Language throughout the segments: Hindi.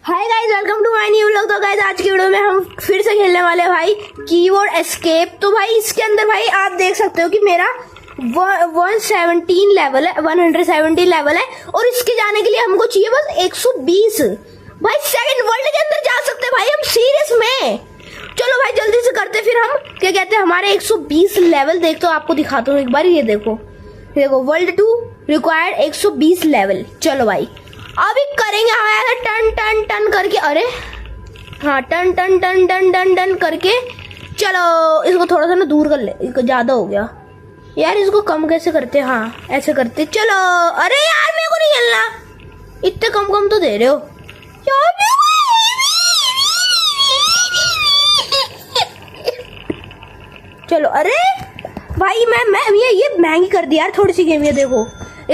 Hi guys, welcome to my new vlog. तो गाइस आज की वीडियो में हम फिर से खेलने वाले हैं भाई कीबोर्ड एस्केप। तो भाई इसके अंदर भाई आप देख सकते हो कि मेरा 117 लेवल है, 117 लेवल है और इसके जाने के लिए हमको चाहिए बस 120। भाई सेकंड वर्ल्ड के अंदर जा सकते हैं भाई हम, सीरियस में। चलो भाई जल्दी से करते, फिर हम क्या कहते हैं हमारे 120 लेवल। देखते हो आपको दिखाता हूँ एक बार, ये देखो वर्ल्ड 2 रिक्वायर्ड 120 लेवल। चलो भाई अभी करेंगे हम ऐसा टन टन टन करके। अरे हाँ, टन टन टन टन टन टन करके। चलो इसको थोड़ा सा ना दूर कर ले, इसको ज्यादा हो गया यार। इसको कम कैसे करते? हाँ ऐसे करते। चलो अरे यार मेरे को नहीं खेलना, इतने कम कम तो दे रहे हो यार। चलो अरे भाई मैं ये महंगी कर दी यार थोड़ी सी गेम। ये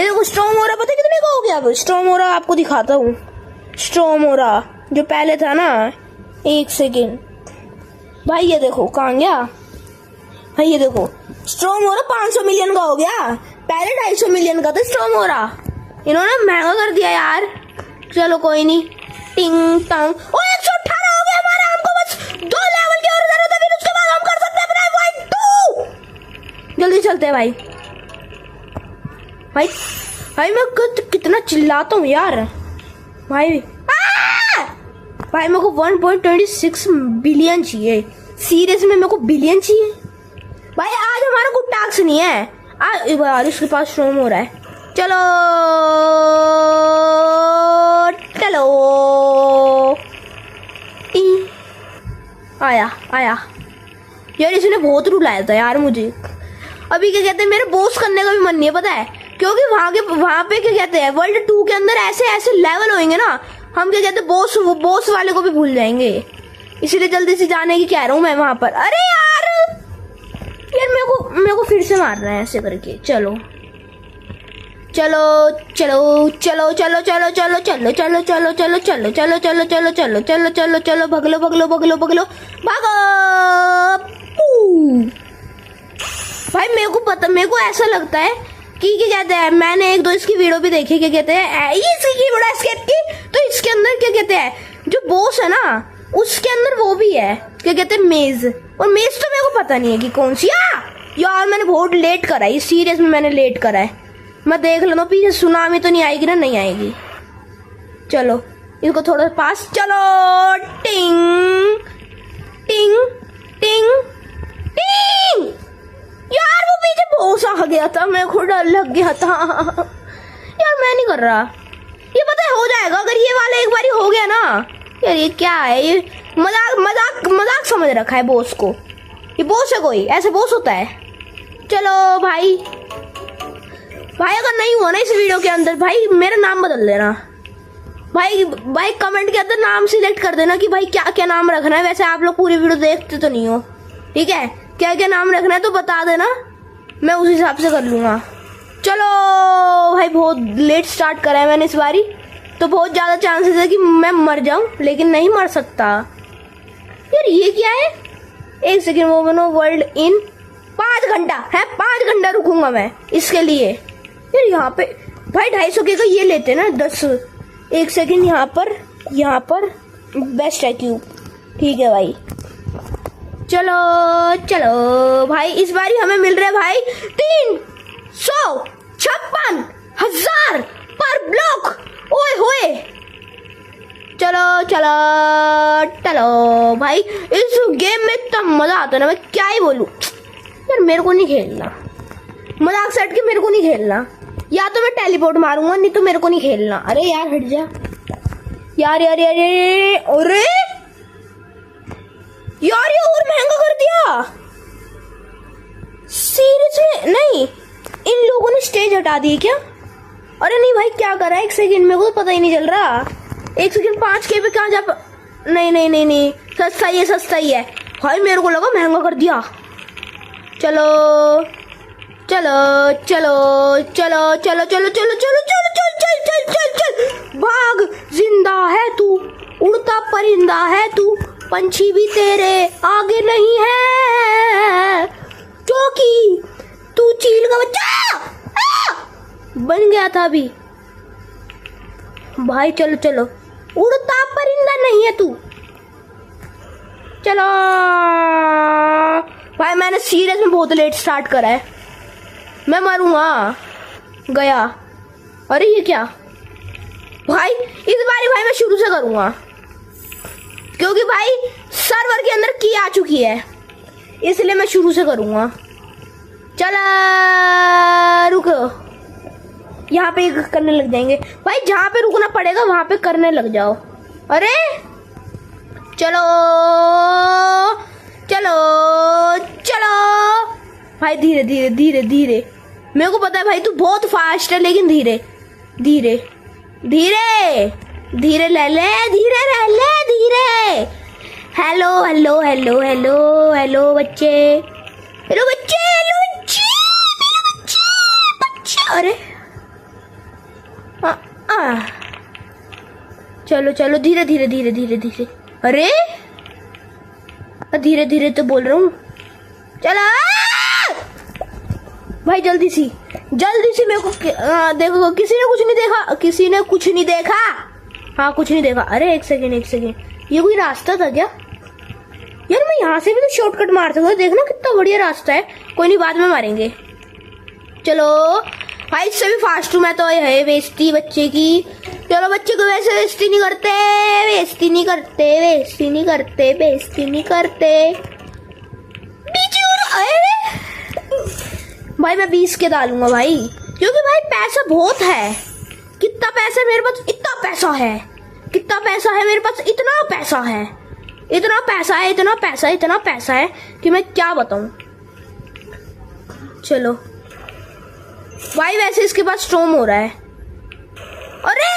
देखो स्टॉर्म हो रहा, पता है कितने का हो गया? अब स्टॉर्म हो रहा आपको दिखाता हूँ। स्टॉर्म हो रहा जो पहले था ना, एक सेकेंड भाई, ये देखो कहाँ गया भाई। ये देखो स्टॉर्म हो रहा 500 मिलियन का हो गया, पहले 250 मिलियन का था स्टॉर्म हो रहा। इन्होंने महंगा कर दिया यार। चलो कोई नहीं। टिंग टंग, ओ 118 हो गया हमारा। हमको बस 2 लेवल की और जरूरत है, फिर उसके बाद हम कर सकते हैं अपना पॉइंट 2। जल्दी चलते हैं भाई। भाई भाई मैं कितना चिल्लाता हूँ यार भाई। भाई मेरे को 1.26 बिलियन चाहिए, सीरियस में मेरे को बिलियन चाहिए भाई। आज हमारा कोई टास्क नहीं है आज इसके पास स्टॉर्म हो रहा है। चलो चलो आया आया यार। इसने बहुत रूल आया था यार मुझे। अभी क्या कहते हैं मेरे बॉस करने का भी मन नहीं है, पता है क्योंकि वहां पे क्या कहते हैं वर्ल्ड 2 के अंदर ऐसे ऐसे लेवल होंगे ना, हम क्या कहते हैं बॉस वाले को भी भूल जाएंगे। इसलिए जल्दी से जाने की कह रहा हूँ मैं वहां पर। अरे यार मेरे को फिर से मारना है ऐसे करके। चलो चलो चलो चलो चलो चलो चलो चलो चलो चलो चलो चलो चलो चलो चलो चलो चलो चलो चलो भगलो भगलो भगलो भगलो भागो। भाई मेरे को ऐसा लगता है कि क्या कहते हैं, मैंने एक दो इसकी वीडियो भी देखी, क्या कहते हैं इसकी कीबोर्ड एस्केप की। तो इसके अंदर क्या कहते हैं जो बॉस है ना, उसके अंदर वो भी है, क्या कहते हैं मेज। और मेज तो मेरे को पता नहीं है कि कौन सी। यार मैंने बहुत लेट करा है, सीरियस में मैंने लेट करा है। मैं देख लेता हूँ पीछे सुनामी तो नहीं आएगी ना? नहीं आएगी। चलो इसको थोड़ा पास। चलो टिंग टिंग टिंग टिंग। यार वो पीछे बॉस आ गया था, मेरे को डर लग गया था यार। मैं नहीं कर रहा, ये पता है हो जाएगा अगर ये वाला एक बारी हो गया ना। यार ये क्या है, ये मजाक मजाक मजाक समझ रखा है बॉस को। ये बॉस है कोई, ऐसे बॉस होता है। चलो भाई अगर नहीं हुआ ना इस वीडियो के अंदर, भाई मेरा नाम बदल देना भाई कमेंट के अंदर नाम सिलेक्ट कर देना कि भाई क्या क्या नाम रखना है। वैसे आप लोग पूरी वीडियो देखते तो नहीं हो, ठीक है? क्या क्या नाम रखना है तो बता देना, मैं उस हिसाब से कर लूंगा। चलो भाई बहुत लेट स्टार्ट करा है मैंने इस बारी, तो बहुत ज्यादा चांसेस है कि मैं मर जाऊं, लेकिन नहीं मर सकता। यार ये क्या है? एक सेकेंड, वो बनो वर्ल्ड इन 5 घंटा है। 5 घंटा रुकूंगा मैं इसके लिए। यार यहाँ पे भाई 250 के का ये लेते ना 10। एक सेकेंड, यहाँ पर बेस्ट है क्यूब, ठीक है भाई। चलो चलो भाई इस बारी हमें मिल रहा है भाई 356,000 पर ब्लॉक। ओए होए चलो चलो चलो भाई। इस गेम में इतना मजा आता है ना, मैं क्या ही बोलूं यार। मेरे को नहीं खेलना, मजाक सेट के मेरे को नहीं खेलना। या तो मैं टेलीपोर्ट मारूंगा, नहीं तो मेरे को नहीं खेलना। अरे यार हट जा यार यार यार यार। अरे यार ये और महंगा कर दिया, सीरियस में। नहीं इन लोगों ने स्टेज हटा दी क्या? अरे नहीं भाई क्या कर रहा है? एक सेकंड, मेरे को तो पता ही नहीं चल रहा। एक सेकंड, 5K पे कहाँ जा नहीं नहीं नहीं नहीं, सस्ता ही है भाई। मेरे को लगा महंगा कर दिया। चलो चलो चलो चलो चलो चलो चलो चलो चलो चल चल चल चल चल भाग। जिंदा है तू, उड़ता परिंदा है तू, पंछी भी तेरे आगे नहीं है, क्योंकि तू चील का बच्चा बन गया था अभी। भाई चलो चलो उड़ता परिंदा नहीं है तू। चलो भाई, मैंने सीरियस में बहुत लेट स्टार्ट करा है। मैं मरूंगा। गया। अरे ये क्या भाई, इस बारी भाई मैं शुरू से करूंगा, क्योंकि भाई सर्वर के अंदर की आ चुकी है, इसलिए मैं शुरू से करूंगा। चला रुको, यहाँ पे करने लग जाएंगे भाई। जहाँ पे रुकना पड़ेगा वहां पे करने लग जाओ। अरे चलो चलो चलो भाई, धीरे धीरे धीरे धीरे। मेरे को पता है भाई तू बहुत फास्ट है, लेकिन धीरे धीरे धीरे धीरे ले ले, धीरे ले ले, धीरे। Hello hello hello hello hello बच्चे, हेलो बच्चे, हेलो बच्चे, मेरे बच्चे, बच्चे। अरे चलो चलो, धीरे धीरे धीरे धीरे धीरे। अरे धीरे धीरे तो बोल रहा हूँ। चलो भाई, जल्दी सी मेरे को देखो। किसी ने कुछ नहीं देखा, किसी ने कुछ नहीं देखा। हाँ कुछ नहीं देखा। अरे एक सेकेंड, ये कोई रास्ता था क्या यार? मैं यहाँ से भी तो शॉर्टकट मार सकता हूँ। देखना कितना बढ़िया रास्ता है। कोई नहीं, बाद में मारेंगे। चलो भाई, इससे भी फास्ट हूँ मैं तो। है बेइज्जती बच्चे की। चलो बच्चे को वैसे बेइज्जती नहीं करते, बेइज्जती नहीं करते, बेइज्जती नहीं करते, बेइज्जती नहीं करते। भाई मैं 20 के डालूंगा भाई, क्योंकि भाई पैसा बहुत है। कितना पैसा है मेरे पास? इतना पैसा है। कितना पैसा है मेरे पास? इतना पैसा है, इतना पैसा है, इतना पैसा, इतना पैसा है कि मैं क्या बताऊं। चलो भाई, वैसे इसके पास स्टॉर्म हो रहा है। अरे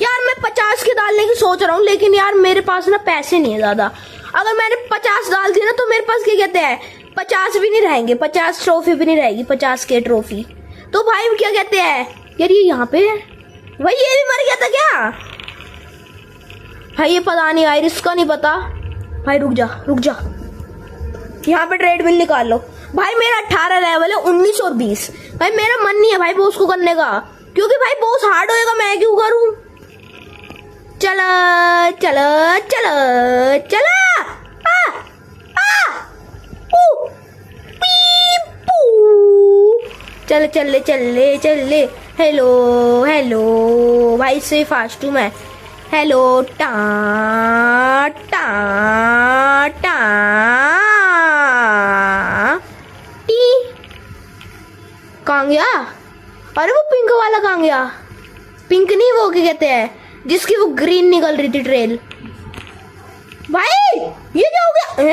यार, मैं 50 के डालने की सोच रहा हूँ, लेकिन यार मेरे पास ना पैसे नहीं है ज्यादा। अगर मैंने 50 डाल दिया ना तो मेरे पास क्या कहते हैं 50 भी नहीं रहेंगे, 50 ट्रॉफी भी नहीं रहेगी, 50 के ट्रॉफी। तो भाई क्या कहते हैं यार, ये यहाँ पे भाई ये भी मर गया था क्या भाई? ये पता नहीं यार, इसका नहीं पता भाई। रुक जा, यहाँ पे ट्रेड मिल निकाल लो भाई। मेरा 18 लेवल है, 19 और 20। भाई मेरा मन नहीं है भाई बॉस को करने का, क्योंकि भाई बॉस हार्ड होएगा, मैं क्यों करूं। चलो चलो चलो चलो, चले। हेलो हेलो भाई, से फास्ट हूँ मैं। हेलो टा टा टा टी। कहाँ गया? अरे वो पिंक वाला कहाँ गया? पिंक नहीं, वो क्या कहते हैं जिसकी वो ग्रीन निकल रही थी ट्रेल। भाई ये क्या हो गया?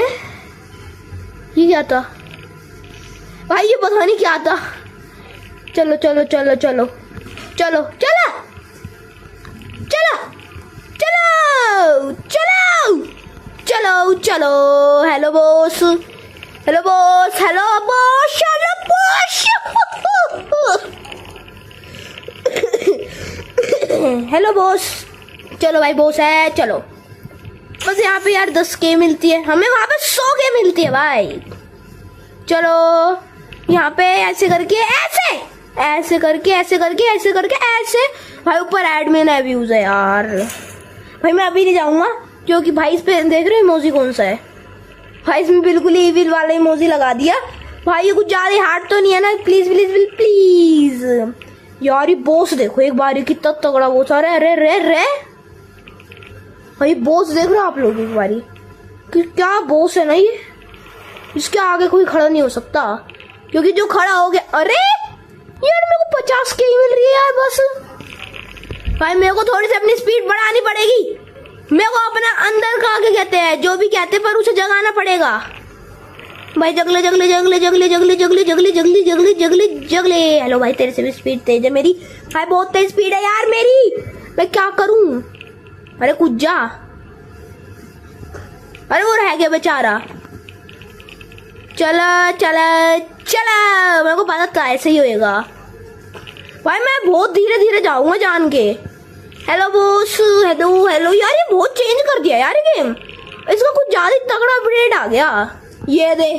ये क्या था भाई? ये पता नहीं क्या था। चलो चलो चलो चलो चलो चलो चलो चलो चलो चलो चलो। Hello boss, hello boss, hello boss, hello boss. Hello boss. चलो भाई, बॉस है। चलो बस यहाँ पे यार 10 के मिलती है, हमें वहां पे 100 के मिलती है भाई। चलो यहाँ पे ऐसे करके, ऐसे करके, ऐसे करके, ऐसे करके, ऐसे। भाई ऊपर एडमिन अब्यूज है यार। भाई मैं अभी नहीं जाऊंगा, क्योंकि भाई इस पे देख रहे हो इमोजी कौन सा है भाई? इसमें बिल्कुल इविल वाला इमोजी लगा दिया भाई। ये कुछ ज्यादा हार्ड तो नहीं है ना? प्लीज प्लीज प्लीज यार। ये बॉस देखो एक बार, कितना तगड़ा बॉस आ रहा है। अरे रे रे भाई, बॉस देख रहे हो आप लोग एक बारी, क्या बॉस है ना ये। इसके आगे कोई खड़ा नहीं हो सकता, क्योंकि जो खड़ा हो गया। अरे यार मेरे को 50 के ही मिल रही है यार बस। भाई मेरे को थोड़ी सी अपनी स्पीड बढ़ानी पड़ेगी। मेरे को अपने अंदर का आगे कहते हैं, जो भी कहते हैं, पर उसे जगाना पड़ेगा भाई। जगले जगले जगले जगले जगले जगले जगले जगले जगले जगले जगले। हेलो भाई, तेरे से भी स्पीड तेज है मेरी भाई, बहुत तेज स्पीड है यार मेरी। मैं क्या करूं? अरे कूद जा। अरे वो रह गया बेचारा। चला चला चला, मेरे को पता था ऐसे ही होएगा भाई। मैं बहुत धीरे धीरे जाऊंगा जान के। Hello boss, hello hello. यार ये बहुत चेंज कर दिया यार गेम, इसका कुछ ज्यादा तगड़ा अपडेट आ गया। ये दे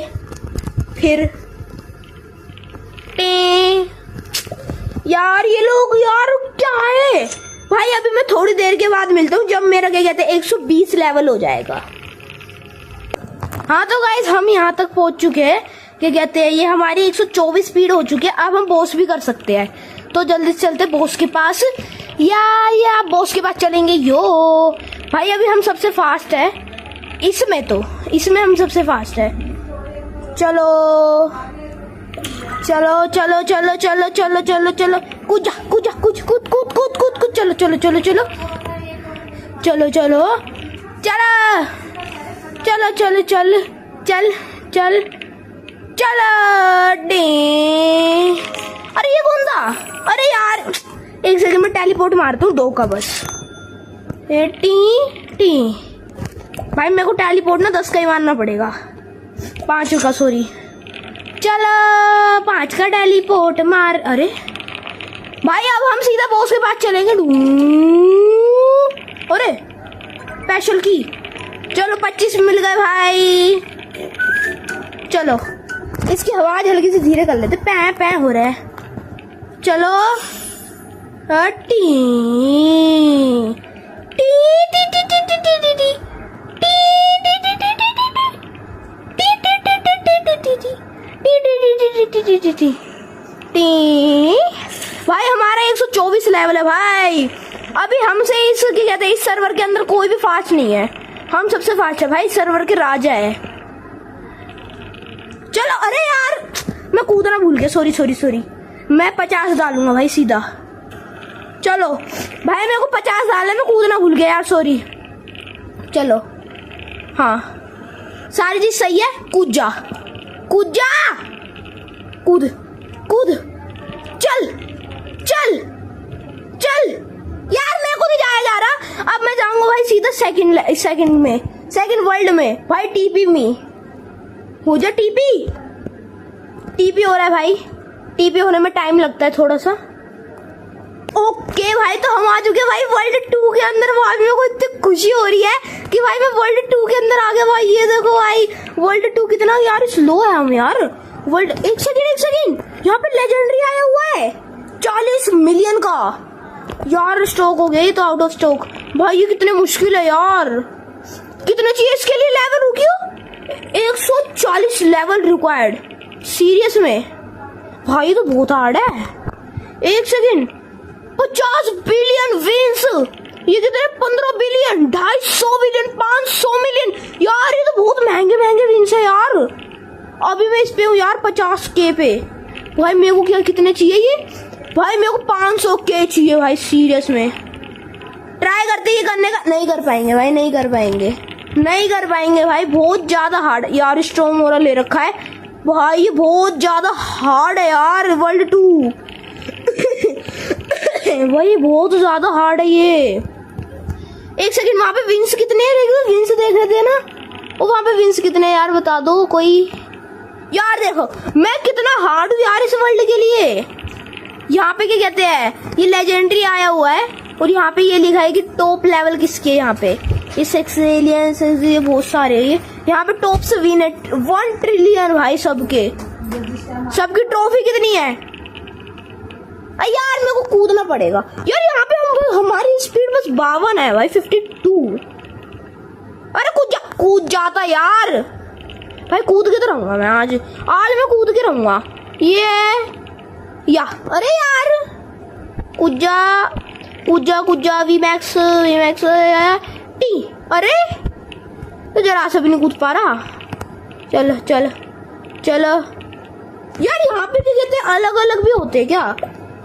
फिर यार, ये लोग यार क्या है भाई अभी मैं थोड़ी देर के बाद मिलता हूँ जब मेरा क्या कहते हैं 120 लेवल हो जाएगा। हाँ तो गाइस हम यहाँ तक पहुंच चुके हैं, क्या कहते हैं ये हमारी 124 स्पीड हो चुकी है। अब हम बॉस भी कर सकते हैं, तो जल्दी से चलते बॉस के पास। या बॉस के पास चलेंगे। यो भाई अभी हम सबसे फास्ट है इसमें हम सबसे फास्ट है। चलो चलो चलो चलो चलो चलो चलो चलो कूद जा कूद जा कूद कूद कूद कूद कूद कूद चलो चलो चलो चलो चलो चलो चलो चलो चलो चल चल चलो डे। अरे ये कौन था? अरे यार एक सेकंड में टेलीपोर्ट मारता हूँ 2 का बस। टी भाई मेरे को टेलीपोर्ट ना 10 का ही मारना पड़ेगा, 5 का सॉरी। चलो 5 का टेलीपोर्ट मार। अरे भाई अब हम सीधा बॉस के पास चलेंगे। अरे स्पेशल की। चलो 25 मिल गए भाई। चलो इसकी आवाज हल्की सी धीरे कर लेते, पै पै हो रहा है। चलो T T T T T T T T T भाई हमारा 124 लेवल है भाई। अभी हमसे इस कहते हैं इस सर्वर के अंदर कोई भी फास्ट नहीं है, हम सबसे फास्ट है भाई, सर्वर के राजा है। चलो अरे यार मैं कूदना भूल गया, सॉरी मैं 50 डालूंगा भाई सीधा। चलो भाई मेरे को 50 डालना, मैं कूदना भूल गया यार, सॉरी। चलो हाँ सारी चीज सही है। कूद जा कूद चल चल चल यार मेरे को नहीं जाया जा रहा। अब मैं जाऊंगा भाई सीधा सेकंड वर्ल्ड में भाई। टीपी में हो जा। टीपी हो रहा है भाई, टीपी होने में टाइम लगता है थोड़ा सा। ओके भाई तो हम आ चुके हैं भाई वर्ल्ड 2 के अंदर। भाई मेरे को इतनी खुशी हो रही है कि भाई मैं वर्ल्ड 2 के अंदर आ गया भाई। ये देखो भाई वर्ल्ड 2 कितना यार स्लो है हम यार। वर्ल्ड एक सेकंड यहाँ पे लेजेंडरी आया हुआ है 40 मिलियन का यार। स्टॉक हो गया ये तो, आउट ऑफ स्टॉक भाई। ये कितने मुश्किल है यार, कितने चाहिए इसके लिए लेवल? रुकियो 140 level required. सीरियस में भाई तो बहुत हार्ड है। एक सेकंड 50 बिलियन विंस, ये कितने 15 बिलियन 250 बिलियन 500 मिलियन यार। ये तो बहुत महंगे विंस है यार। अभी मैं इस पे हूँ यार 50K पे। भाई मेरे को क्या कितने चाहिए ये? भाई मेरे को 500K चाहिए भाई। सीरियस में ट्राई करते ये करने का, नहीं कर पाएंगे भाई, नहीं कर पाएंगे भाई। बहुत ज्यादा हार्ड यार। स्ट्रॉन्ग मोरा ले रखा है भाई, ये बहुत ज्यादा हार्ड है यार वर्ल्ड 2 भाई बहुत ज्यादा हार्ड है ये। एक सेकंड वहां पे विंस कितने हैं? विंस देख रहे थे ना, वो वहां पे विंस कितने यार बता दो कोई यार। देखो मैं कितना हार्ड हूँ यार इस वर्ल्ड के लिए। यहाँ पे क्या कहते हैं ये लेजेंडरी आया हुआ है, और यहाँ पे ये लिखा है कि टॉप लेवल किसके। यहाँ पे ये 6 एलियंस, ये बहुत सारे। ये यहाँ पे टॉप से विन है 1 ट्रिलियन भाई। सबकी ट्रॉफी कितनी है यार? मेरे को कूदना पड़ेगा यार। यहाँ पे हमारी स्पीड बस 52 है भाई, 52। अरे कूद जाता यार भाई। कूद के तो रहूंगा मैं आज मैं कूद के रहूंगा ये अरे यार कूद जा वीमैक्स टी। अरे तो जरा सा भी नहीं कूद पा रहा। चलो यार। यहाँ पे क्या कहते हैं अलग अलग भी होते हैं क्या?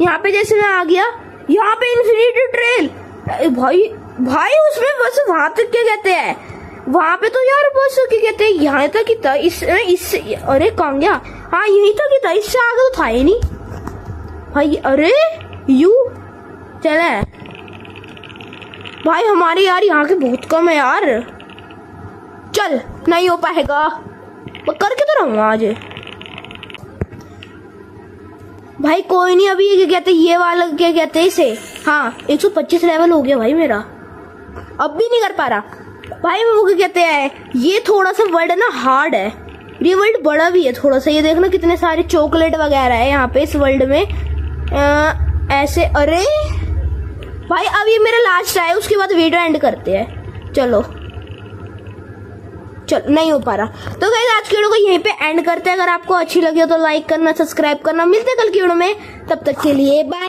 यहाँ पे जैसे मैं आ गया, यहाँ पे इन्फिनिटी ट्रेल भाई उसमें बस वहां तक क्या कहते हैं, वहां पे तो यार बस क्या कहते हैं यहाँ तक ही था। इस अरे कहाँ गया? हाँ यही तक ही था, इससे आगे तो था ही नहीं भाई। अरे यू चले भाई हमारे यार यहाँ के बहुत कम है यार। चल नहीं हो पाएगा, मैं करके तो रहूंगा आज भाई। कोई नहीं, अभी क्या कहते हैं ये वाला क्या कहते हैं इसे। हाँ 125 लेवल हो गया भाई मेरा, अब भी नहीं कर पा रहा भाई। वो क्या कहते हैं ये थोड़ा सा वर्ल्ड ना हार्ड है, ये वर्ल्ड बड़ा भी है थोड़ा सा। ये देखना कितने सारे चॉकलेट वगैरह है यहाँ पे इस वर्ल्ड में। ऐसे अरे भाई अब ये मेरा लास्ट है, उसके बाद वीडियो एंड करते हैं। चलो नहीं हो पा रहा। तो गाइस आज की वीडियो को यहीं पे एंड करते हैं। अगर आपको अच्छी लगी हो तो लाइक करना, सब्सक्राइब करना। मिलते हैं कल की वीडियो में, तब तक के लिए बाय।